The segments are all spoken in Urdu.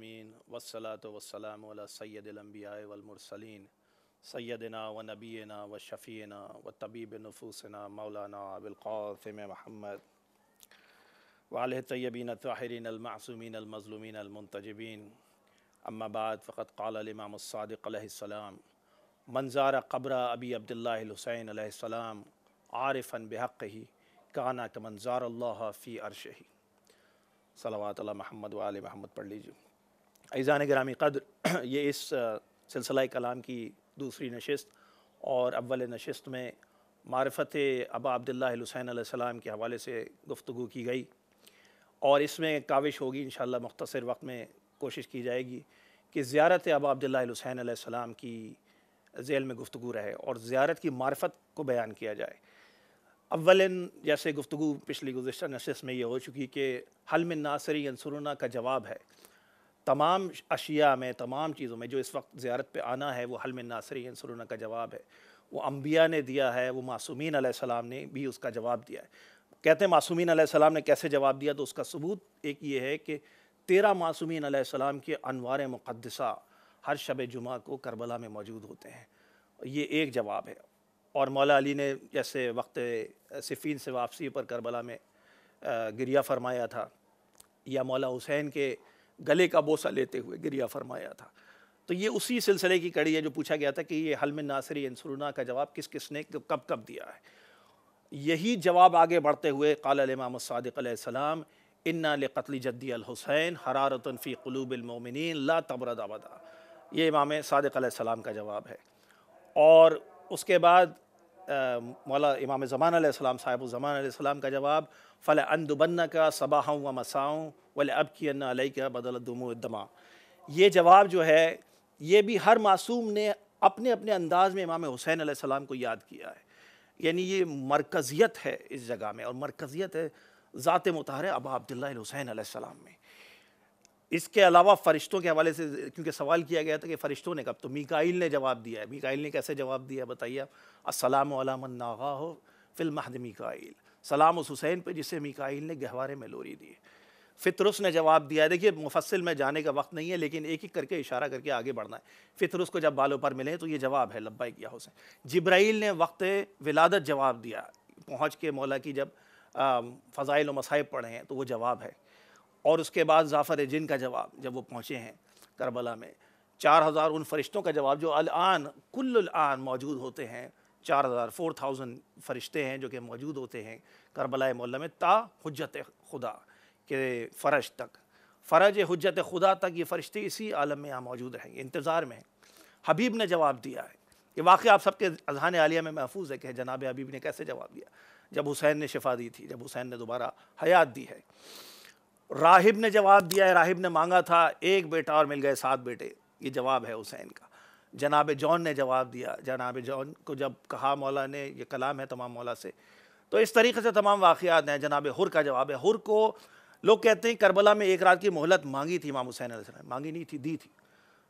العالمین والصلاة والسلام علی سید الانبیاء والمرسلین سیدنا و نبینا و شفیعنا و طبیب نفوسنا مولانا ابوالقاسم محمد وعلیہ الطیبین الطاہرین المعصومین المظلومین المنتجبین اما بعد فقد قال الامام الصادق علیہ السلام من زار قبر ابی عبداللہ الحسین علیہ السلام عارفا بحقہ کانا کمن زار اللہ فی عرشہ۔ صلوات اللہ محمد و آل محمد پڑھ لیجیے۔ عزیزان گرامی قدر، یہ اس سلسلہ کلام کی دوسری نشست اور اول نشست میں معرفت ابا عبداللہ الحسین علیہ السلام کے حوالے سے گفتگو کی گئی، اور اس میں کاوش ہوگی انشاءاللہ مختصر وقت میں کوشش کی جائے گی کہ زیارت ابا عبداللہ الحسین علیہ السلام کی ذیل میں گفتگو رہے اور زیارت کی معرفت کو بیان کیا جائے۔ اولاً جیسے گفتگو پچھلی گزشتہ نشست میں یہ ہو چکی کہ حل من ناصر ینصرنا کا جواب ہے تمام اشیاء میں، تمام چیزوں میں جو اس وقت زیارت پہ آنا ہے، وہ حل من ناصر ینصرنا کا جواب ہے۔ وہ انبیاء نے دیا ہے، وہ معصومین علیہ السلام نے بھی اس کا جواب دیا ہے۔ کہتے ہیں معصومین علیہ السلام نے کیسے جواب دیا، تو اس کا ثبوت ایک یہ ہے کہ 13 معصومین علیہ السلام کے انوار مقدسہ ہر شب جمعہ کو کربلا میں موجود ہوتے ہیں۔ یہ ایک جواب ہے۔ اور مولا علی نے جیسے وقت صفین سے واپسی پر کربلا میں گریہ فرمایا تھا، یا مولا حسین کے گلے کا بوسہ لیتے ہوئے گریہ فرمایا تھا، تو یہ اسی سلسلے کی کڑی ہے جو پوچھا گیا تھا کہ یہ حل من ناصر ینصرنا کا جواب کس کس نے کب کب دیا ہے۔ یہی جواب آگے بڑھتے ہوئے قال الامام الصادق علیہ السلام انا لقتل جدی الحسین حرارۃ فی قلوب المؤمنین لا تبرد ابدا۔ یہ امام صادق علیہ السلام کا جواب ہے۔ اور اس کے بعد مولا امام زمان علیہ السلام، صاحب الزمان علیہ السلام کا جواب فَلَأَنْدُبَنَّكَ صَبَاحًا وَمَسَاءً وَلَأَبْكِيَنَّ عَلَيْكَ بَدَلَ الدُّمُوعِ الدَّمَعِ۔ یہ جواب جو ہے یہ بھی ہر معصوم نے اپنے اپنے انداز میں امام حسین علیہ السلام کو یاد کیا ہے۔ یعنی یہ مرکزیت ہے اس جگہ میں، اور مرکزیت ہے ذات مطہرہ ابا عبداللہ الحسین علیہ السلام میں۔ اس کے علاوہ فرشتوں کے حوالے سے کیونکہ سوال کیا گیا تھا کہ فرشتوں نے کب، تو میکائیل نے جواب دیا ہے۔ میکائیل نے کیسے جواب دیا بتائیے؟ السلام علی من ناغاہ فی المہد میکائیل، سلام اس حسین پہ جسے میکائیل نے گہوارے میں لوری دی۔ فطرس نے جواب دیا ہے۔ دیکھیے مفصل میں جانے کا وقت نہیں ہے، لیکن ایک ایک کر کے اشارہ کر کے آگے بڑھنا ہے۔ فطرس کو جب بالوں پر ملے تو یہ جواب ہے لبیک یا حسین۔ جبرائیل نے وقت ولادت جواب دیا، پہنچ کے مولا کی جب فضائل و مصائب پڑھے ہیں تو وہ جواب ہے۔ اور اس کے بعد ظافر جن کا جواب جب وہ پہنچے ہیں کربلا میں، 4000 ان فرشتوں کا جواب جو الان کل الان موجود ہوتے ہیں، 4000 فرشتے ہیں جو کہ موجود ہوتے ہیں کربلا معلی میں تا حجت خدا کے فرج تک، فرج حجت خدا تک یہ فرشتے اسی عالم میں یہاں موجود رہیں گے، انتظار میں ہیں۔ حبیب نے جواب دیا ہے، یہ واقعہ آپ سب کے اذہان عالیہ میں محفوظ ہے کہ جناب حبیب نے کیسے جواب دیا جب حسین نے شفا دی تھی، جب حسین نے دوبارہ حیات دی ہے۔ راہب نے جواب دیا ہے، راہب نے مانگا تھا ایک بیٹا اور مل گئے 7 بیٹے، یہ جواب ہے حسین کا۔ جناب جون نے جواب دیا، جناب جون کو جب کہا مولا نے، یہ کلام ہے تمام مولا سے، تو اس طریقے سے تمام واقعات ہیں۔ جناب حر کا جواب ہے۔ حر کو لوگ کہتے ہیں کربلا میں 1 رات کی مہلت مانگی تھی امام حسین علیہ السلام، مانگی نہیں تھی، دی تھی۔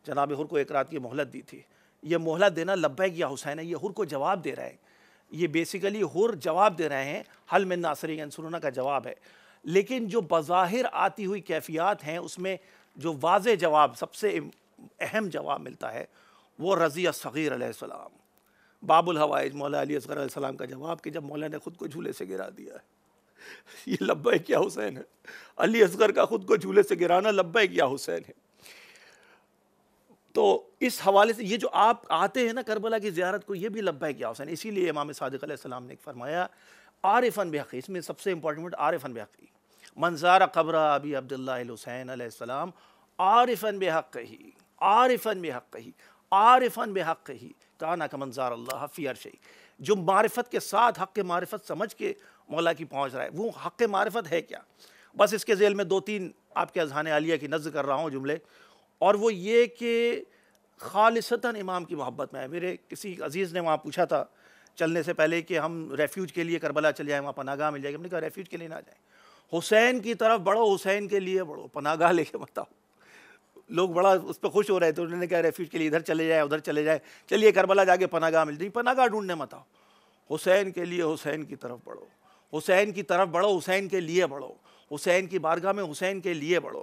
جناب حر کو 1 رات کی مہلت دی تھی۔ یہ مہلت دینا لبیک یا حسین ہے، یہ حر کو جواب دے رہے ہیں۔ یہ بیسیکلی حر جواب دے رہے ہیں، حل من ناصر ینصرنا کا جواب ہے۔ لیکن جو بظاہر آتی ہوئی کیفیات ہیں اس میں جو واضح جواب، سب سے اہم جواب ملتا ہے وہ رضی الصغیر علیہ السلام، باب الحوائج مولا علی اصغر علیہ السلام کا جواب کہ جب مولا نے خود کو جھولے سے گرا دیا ہے، یہ لبیک یا حسین ہے۔ علی اصغر کا خود کو جھولے سے گرانا لبیک یا حسین ہے۔ تو اس حوالے سے یہ جو آپ آتے ہیں نا کربلا کی زیارت کو، یہ بھی لبیک یا حسین۔ اسی لیے امام صادق علیہ السلام نے فرمایا عارفاً بحقی، اس میں سب سے امپورٹنٹ عارفاً بحقی، من زار قبر ابی عبداللہ الحسین علیہ السلام عارفاً بحقہ، عارفاً بحقہ، عارفاً بحقہ کانا کمن زار اللہ فی عرشہ۔ جو معرفت کے ساتھ حق معرفت سمجھ کے مولا کی پہنچ رہا ہے، وہ حق معرفت ہے کیا؟ بس اس کے ذیل میں 2-3 آپ کے اذہان عالیہ کی نظر کر رہا ہوں جملے، اور وہ یہ کہ خالصتاً امام کی محبت میں ہے۔ میرے کسی عزیز نے وہاں پوچھا تھا چلنے سے پہلے کہ ہم ریفیوج کے لیے کربلا چلے جائیں، وہاں پناہ گاہ مل جائے گی۔ ہم نے کہا ریفیوج کے لیے نہ جائیں، حسین کی طرف بڑھو، حسین کے لیے بڑھو، پناہ گاہ لے کے مت آؤ۔ لوگ بڑا اس پہ خوش ہو رہے تھے، انہوں نے کہا ریفیوج کے لیے ادھر چلے جائیں، ادھر چلے جائیں، چلیے کربلا جا کے پناہ گاہ مل جائے گی، پناہ گاہ ڈھونڈنے مت آؤ، حسین کے لیے حسین کی طرف بڑھو، حسین کی طرف بڑھو، حسین کے لیے بڑھو، حسین کی بارگاہ میں حسین کے لیے بڑھو۔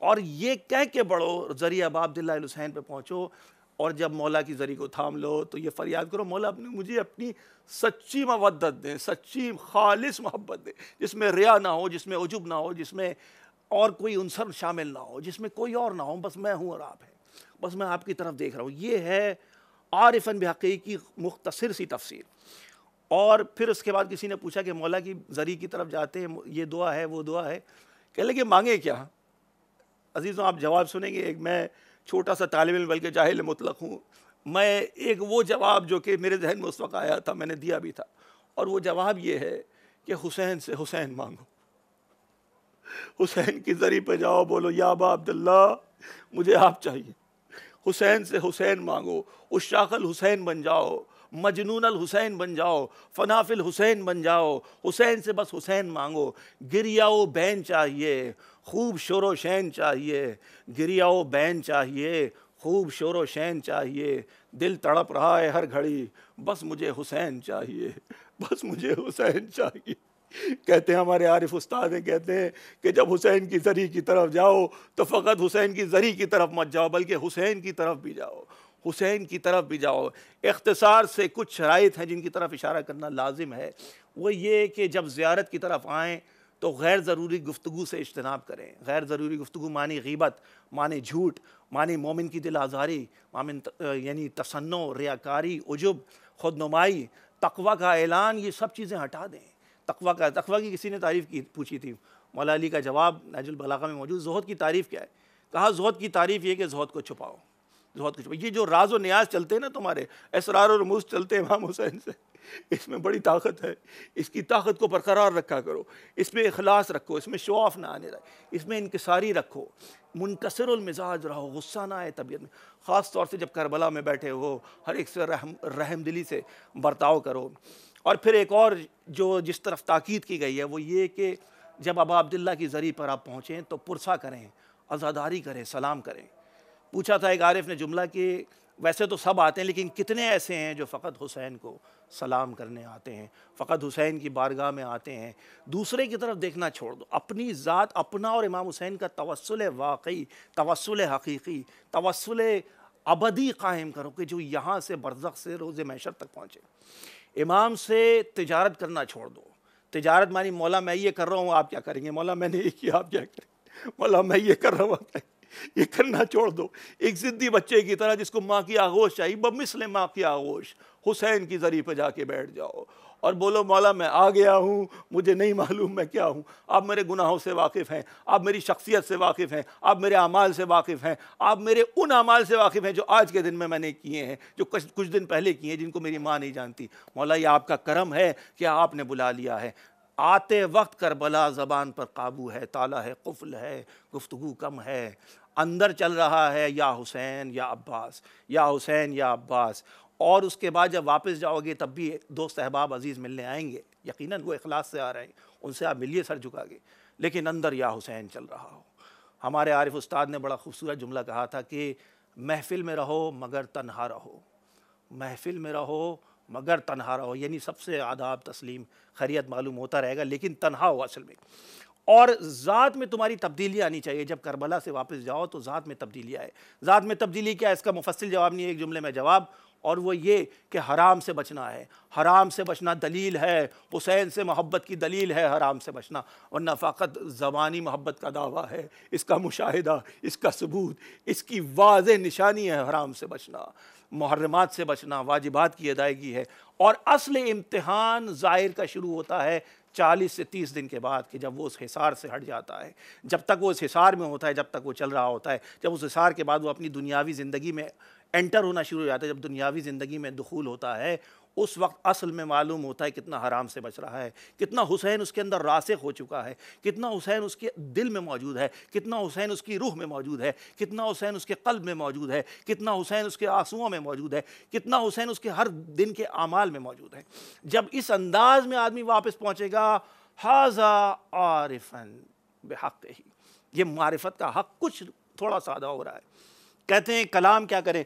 اور یہ کہہ کے بڑھو ذریعہ ابا عبداللہ الحسین پہ پہنچو، اور جب مولا کی ذری کو تھام لو تو یہ فریاد کرو مولا مجھے اپنی سچی مودت دیں، سچی خالص محبت دیں، جس میں ریا نہ ہو، جس میں عجب نہ ہو، جس میں اور کوئی عنصر شامل نہ ہو، جس میں کوئی اور نہ ہو، بس میں ہوں اور آپ ہیں، بس میں آپ کی طرف دیکھ رہا ہوں۔ یہ ہے عارفاً بحقیقی کی مختصر سی تفسیر۔ اور پھر اس کے بعد کسی نے پوچھا کہ مولا کی ذری کی طرف جاتے ہیں، یہ دعا ہے وہ دعا ہے، کہنے لگے مانگے کیا؟ عزیزوں آپ جواب سنیں گے، ایک میں چھوٹا سا طالب علم بلکہ جاہل مطلق ہوں، میں ایک وہ جواب جو کہ میرے ذہن میں اس وقت آیا تھا میں نے دیا بھی تھا، اور وہ جواب یہ ہے کہ حسین سے حسین مانگو، حسین کی ذری پہ جاؤ، بولو یا ابا عبداللہ مجھے آپ چاہیے، حسین سے حسین مانگو، عشاق الحسین بن جاؤ، مجنون الحسین بن جاؤ، فناف الحسین بن جاؤ، حسین سے بس حسین مانگو۔ گریہ و بین چاہیے، خوب شور و شین چاہیے، گریہ و بین چاہیے، خوب شور و شین چاہیے، دل تڑپ رہا ہے ہر گھڑی، بس مجھے حسین چاہیے، بس مجھے حسین چاہیے۔ کہتے ہیں ہمارے عارف استاد ہیں، کہتے ہیں کہ جب حسین کی ذری کی طرف جاؤ تو فقط حسین کی ذری کی طرف مت جاؤ بلکہ حسین کی طرف بھی جاؤ، حسین کی طرف بھی جاؤ۔ اختصار سے کچھ شرائط ہیں جن کی طرف اشارہ کرنا لازم ہے، وہ یہ کہ جب زیارت کی طرف آئیں تو غیر ضروری گفتگو سے اجتناب کریں۔ غیر ضروری گفتگو معنی غیبت، معنی جھوٹ، معنی مومن کی دل آزاری، یعنی تصنع، ریاکاری، عجب، خود نمائی، تقوی کا اعلان، یہ سب چیزیں ہٹا دیں۔ تقوی کی کسی نے تعریف پوچھی تھی، مولا علی کا جواب نہج البلاغہ میں موجود۔ زہد کی تعریف کیا ہے؟ کہا زہد کی تعریف یہ کہ زہد کو چھپاؤ، زہد کو چھپاؤ۔ یہ جو راز و نیاز چلتے ہیں نا تمہارے، اسرار و رموز چلتے ہیں امام حسین سے، اس میں بڑی طاقت ہے، اس کی طاقت کو برقرار رکھا کرو، اس میں اخلاص رکھو، اس میں شو آف نہ آنے رہے، اس میں انکساری رکھو، منکسر المزاج رہو، غصہ نہ آئے طبیعت میں، خاص طور سے جب کربلا میں بیٹھے ہو، ہر ایک سے رحم دلی سے برتاؤ کرو۔ اور پھر ایک اور جو جس طرف تاکید کی گئی ہے وہ یہ کہ جب ابا عبداللہ کی ذری پر آپ پہنچیں تو پرسہ کریں، عزاداری کریں، سلام کریں۔ پوچھا تھا ایک عارف نے جملہ کہ ویسے تو سب آتے ہیں لیکن کتنے ایسے ہیں جو فقط حسین کو سلام کرنے آتے ہیں، فقط حسین کی بارگاہ میں آتے ہیں، دوسرے کی طرف دیکھنا چھوڑ دو، اپنی ذات، اپنا اور امام حسین کا توسل واقعی، توسل حقیقی، توسل ابدی قائم کرو کہ جو یہاں سے برزخ سے روز محشر تک پہنچے۔ امام سے تجارت کرنا چھوڑ دو۔ تجارت مانی مولا میں یہ کر رہا ہوں آپ کیا کریں گے، مولا میں نے یہ کیا آپ کیا کریں، مولا میں یہ کر رہا ہوں آپ کیا، یہ کرنا چھوڑ دو۔ ایک ضدی بچے کی طرح جس کو ماں کی آغوش چاہیے، بمثل ماں کی آغوش، حسین کی ذری پہ جا کے بیٹھ جاؤ اور بولو مولا میں آ گیا ہوں، مجھے نہیں معلوم میں کیا ہوں، آپ میرے گناہوں سے واقف ہیں، آپ میری شخصیت سے واقف ہیں، آپ میرے اعمال سے واقف ہیں، آپ میرے ان اعمال سے واقف ہیں جو آج کے دن میں نے کیے ہیں، جو کچھ دن پہلے کیے ہیں، جن کو میری ماں نہیں جانتی۔ مولا یہ آپ کا کرم ہے کہ آپ نے بلا لیا ہے۔ آتے وقت کربلا زبان پر قابو ہے، تالا ہے، قفل ہے، گفتگو کم ہے، اندر چل رہا ہے یا حسین یا عباس، یا حسین یا عباس۔ اور اس کے بعد جب واپس جاؤ گے تب بھی دوست احباب عزیز ملنے آئیں گے، یقیناً وہ اخلاص سے آ رہے ہیں، ان سے آپ ملیے سر جھکا کے، لیکن اندر یا حسین چل رہا ہو۔ ہمارے عارف استاد نے بڑا خوبصورت جملہ کہا تھا کہ محفل میں رہو مگر تنہا رہو، محفل میں رہو مگر تنہا رہو، یعنی سب سے آداب تسلیم خیریت معلوم ہوتا رہے گا لیکن تنہا ہو اصل میں۔ اور ذات میں تمہاری تبدیلی آنی چاہیے، جب کربلا سے واپس جاؤ تو ذات میں تبدیلی آئے۔ ذات میں تبدیلی کیا ہے اس کا مفصل جواب نہیں ہے، ایک جملے میں جواب، اور وہ یہ کہ حرام سے بچنا ہے۔ حرام سے بچنا دلیل ہے، حسین سے محبت کی دلیل ہے حرام سے بچنا، ورنہ فقط زبانی محبت کا دعویٰ ہے، اس کا مشاہدہ، اس کا ثبوت، اس کی واضح نشانی ہے حرام سے بچنا، محرمات سے بچنا، واجبات کی ادائیگی ہے۔ اور اصل امتحان ظاہر کا شروع ہوتا ہے 40 سے 30 دن کے بعد، کہ جب وہ اس حصار سے ہٹ جاتا ہے۔ جب تک وہ اس حصار میں ہوتا ہے، جب تک وہ چل رہا ہوتا ہے، جب اس حصار کے بعد وہ اپنی دنیاوی زندگی میں انٹر ہونا شروع ہو جاتا ہے، جب دنیاوی زندگی میں دخول ہوتا ہے، اس وقت اصل میں معلوم ہوتا ہے کتنا حرام سے بچ رہا ہے، کتنا حسین اس کے اندر راسخ ہو چکا ہے، کتنا حسین اس کے دل میں موجود ہے، کتنا حسین اس کی روح میں موجود ہے، کتنا حسین اس کے قلب میں موجود ہے، کتنا حسین اس کے آنسوؤں میں موجود ہے، کتنا حسین اس کے ہر دن کے اعمال میں موجود ہے۔ جب اس انداز میں آدمی واپس پہنچے گا، ھذا عارفاً بحقہ، یہ معرفت کا حق کچھ تھوڑا سادہ ہو رہا ہے۔ کہتے ہیں کلام کیا کریں،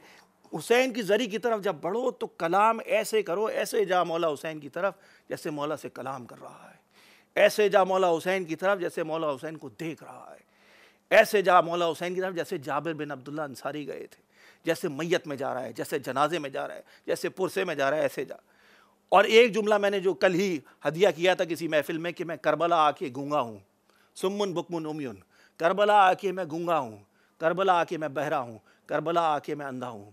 حسین کی ذری کی طرف جب بڑھو تو کلام ایسے کرو، ایسے جا مولا حسین کی طرف جیسے مولا سے کلام کر رہا ہے، ایسے جا مولا حسین کی طرف جیسے مولا حسین کو دیکھ رہا ہے، ایسے جا مولا حسین کی طرف جیسے جابر بن عبداللہ انصاری گئے تھے، جیسے میت میں جا رہا ہے، جیسے جنازے میں جا رہا ہے، جیسے پرسے میں جا رہا ہے، ایسے جا۔ اور ایک جملہ میں نے جو کل ہی ہدیہ کیا تھا کسی محفل میں کہ میں کربلا آ کے گونگا ہوں، سمن بکمن امیون، کربلا آ کے میں گونگا ہوں، کربلا آ کے میں بہرا ہوں، کربلا آ کے میں اندھا ہوں،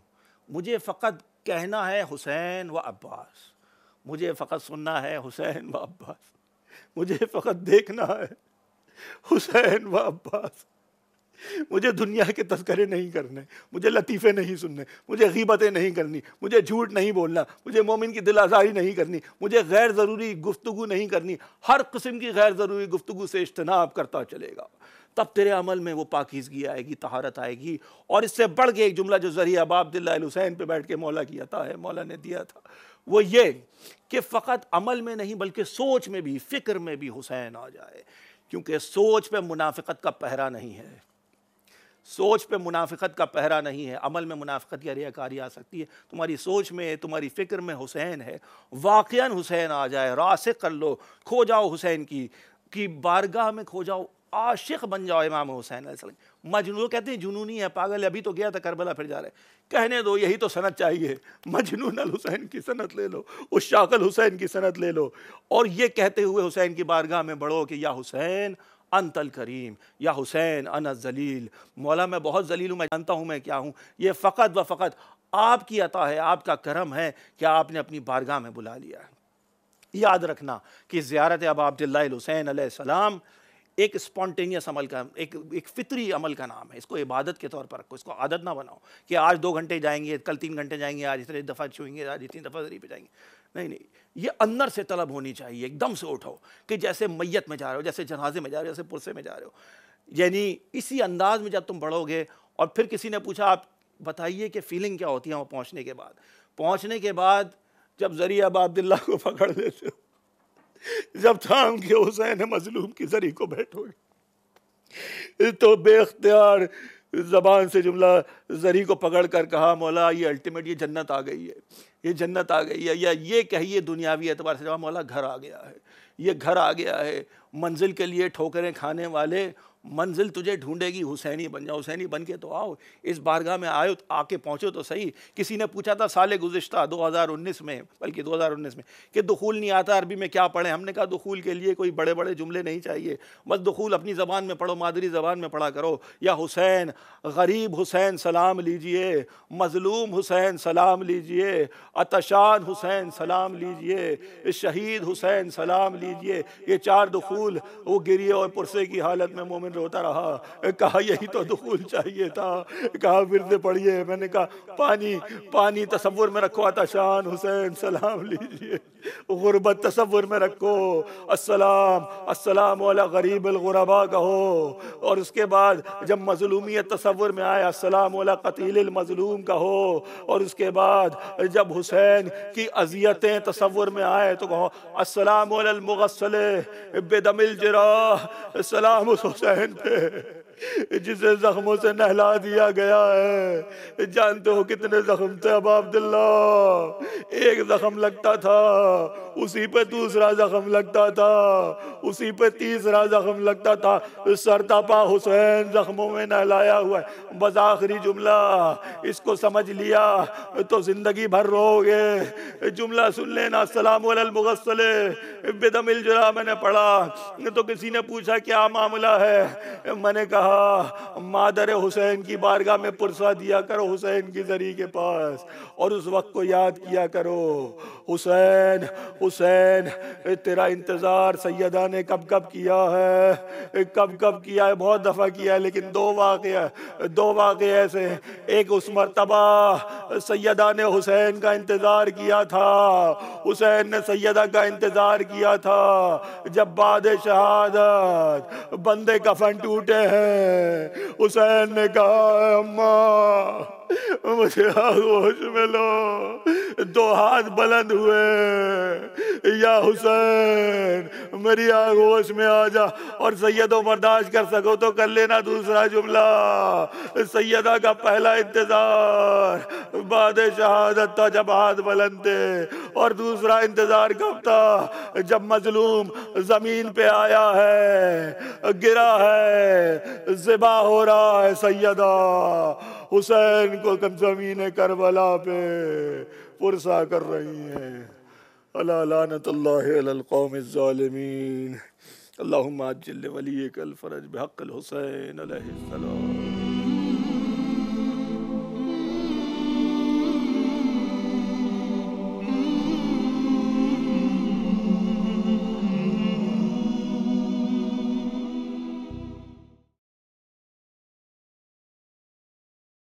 مجھے فقط کہنا ہے حسین و عباس، مجھے فقط سننا ہے حسین و عباس، مجھے فقط دیکھنا ہے حسین و عباس، مجھے دنیا کے تذکرے نہیں کرنے، مجھے لطیفے نہیں سننے، مجھے غیبتیں نہیں کرنی، مجھے جھوٹ نہیں بولنا، مجھے مومن کی دل آزاری نہیں کرنی، مجھے غیر ضروری گفتگو نہیں کرنی، ہر قسم کی غیر ضروری گفتگو سے اجتناب کرتا چلے گا، تب تیرے عمل میں وہ پاکیزگی آئے گی، طہارت آئے گی۔ اور اس سے بڑھ کے ایک جملہ جو ذریعہ ابا عبداللہ الحسین پہ بیٹھ کے مولا کی عطا ہے، مولا نے دیا تھا، وہ یہ کہ فقط عمل میں نہیں بلکہ سوچ میں بھی، فکر میں بھی حسین آ جائے، کیونکہ سوچ پہ منافقت کا پہرا نہیں ہے، سوچ پہ منافقت کا پہرا نہیں ہے، عمل میں منافقت یا ریاکاری آ سکتی ہے، تمہاری سوچ میں، تمہاری فکر میں حسین ہے، واقعاً حسین آ جائے، راسخ کر لو، کھو جاؤ حسین کی بارگاہ میں، کھو جاؤ، عاشق بن جاؤ امام حسین علیہ السلام۔ مجنون کہتے ہیں جنونی ہے، پاگل ہے، ابھی تو گیا تھا کربلا پھر جا رہے، کہنے دو یہی تو سند چاہیے، مجنون الحسین کی سند لے لو، عشاق الحسین کی سند لے لو، اور یہ کہتے ہوئے حسین کی بارگاہ میں بڑھو کہ یا حسین انت الکریم، یا حسین انا الذلیل، مولا میں بہت ذلیل ہوں، میں جانتا ہوں میں کیا ہوں، یہ فقط و فقط آپ کی عطا ہے، آپ کا کرم ہے کہ آپ نے اپنی بارگاہ میں بلا لیا ہے۔ یاد رکھنا کہ زیارت ابا عبداللہ الحسین علیہ السلام ایک اسپونٹینیس عمل کا، ایک فطری عمل کا نام ہے، اس کو عبادت کے طور پر رکھو، اس کو عادت نہ بناؤ کہ آج 2 گھنٹے جائیں گے، کل 3 گھنٹے جائیں گے، آج اتنے دفعہ چھوئیں گے، آج اتنی دفعہ ذریعے پہ جائیں گے، نہیں، یہ اندر سے طلب ہونی چاہیے، ایک دم سے اٹھو کہ جیسے میت میں جا رہے ہو، جیسے جنازے میں جا رہے ہو، جیسے پرسے میں جا رہے ہو، یعنی اسی انداز میں جب تم بڑھو گے۔ اور پھر کسی نے پوچھا آپ بتائیے کہ فیلنگ کیا ہوتی ہے وہ پہنچنے کے بعد جب ذریعہ ابا عبداللہ کو پکڑ لیتے ہو، جب تھام کے حسین مظلوم کی ذریعہ کو بیٹھو گے تو بے اختیار زبان سے جملہ ذریعہ کو پکڑ کر کہا مولا یہ الٹیمیٹ، یہ جنت آ گئی ہے، یہ جنت آ گئی ہے، یا یہ کہیے دنیاوی اعتبار سے جواب مولا گھر آ گیا ہے، یہ گھر آ گیا ہے، منزل کے لیے ٹھوکریں کھانے والے منزل تجھے ڈھونڈے گی، حسینی بن جاؤ، حسینی بن کے تو آؤ، اس بارگاہ میں آئے، آ کے پہنچو تو صحیح۔ کسی نے پوچھا تھا سال گزشتہ 2019 میں، بلکہ 2019 میں، کہ دخول نہیں آتا عربی میں کیا پڑھیں؟ ہم نے کہا دخول کے لیے کوئی بڑے بڑے جملے نہیں چاہیے، بس دخول اپنی زبان میں پڑھو، مادری زبان میں پڑھا کرو، یا حسین، غریب حسین سلام لیجئے، مظلوم حسین سلام لیجئے، عطشان حسین سلام لیجئے، شہید حسین سلام لیجئے، یہ 4 دخول وہ گریے اور پرسے کی حالت میں مومن روتا رہا، کہا یہی تو دخول چاہیے تھا، کہا پھر سے پڑھیے، میں نے کہا پانی تصور میں رکھو، عطشان حسین سلام لیجئے، غربت تصور میں رکھو، السلام علی غریب الغرباء کہو، اور اس کے بعد جب مظلومیت تصور میں آئے السلام علی قتیل المظلوم کہو، اور اس کے بعد جب حسین کی اذیتیں تصور میں آئے تو کہو السلام علی المغسل بدم الجراح، سلام اس حسین پہ جسے زخموں سے نہلا دیا گیا ہے۔ جانتے ہو کتنے زخم تھے ابا عبداللہ؟ ایک زخم لگتا تھا اسی پہ دوسرا زخم لگتا تھا، اسی پہ تیسرا زخم لگتا تھا، سر تپا حسین زخموں میں نہلایا ہوا ہے۔ بس آخری جملہ اس کو سمجھ لیا تو زندگی بھر رو گے، جملہ سن لینا السلام علی المغسل بدم الجراح، میں نے پڑھا تو کسی نے پوچھا کیا معاملہ ہے؟ میں نے کہا مادر حسین کی بارگاہ میں پرسہ دیا کرو حسین کی ذریعہ کے پاس، اور اس وقت کو یاد کیا کرو، حسین حسین تیرا انتظار سیدہ نے کب کب کیا ہے، کب کیا ہے، بہت دفعہ کیا ہے، لیکن 2 واقعے ایسے ہیں۔ ایک اس مرتبہ سیدہ نے حسین کا انتظار کیا تھا، حسین نے سیدہ کا انتظار کیا تھا، جب بعد شہادت بندے کفن ٹوٹے ہیں، حسین نے کہا اماں مجھے آغوش میں لو۔ 2 ہاتھ بلند ہوئے، یا حسین میری آغوش میں آ جا۔ اور سیدوں برداشت کر سکو تو کر لینا دوسرا جملہ۔ سیدہ کا پہلا انتظار بعد شہادت تھا جب ہاتھ بلند تھے، اور دوسرا انتظار کب تھا جب مظلوم زمین پہ آیا ہے، گرا ہے، ذبح ہو رہا ہے، سیدہ حسین کو زمین کربلا پہ پرسا کر رہی ہیں۔ الا لعنت اللہ علی القوم الظالمین۔ اللہم عجل لولیک الفرج بحق الحسین علیہ السلام۔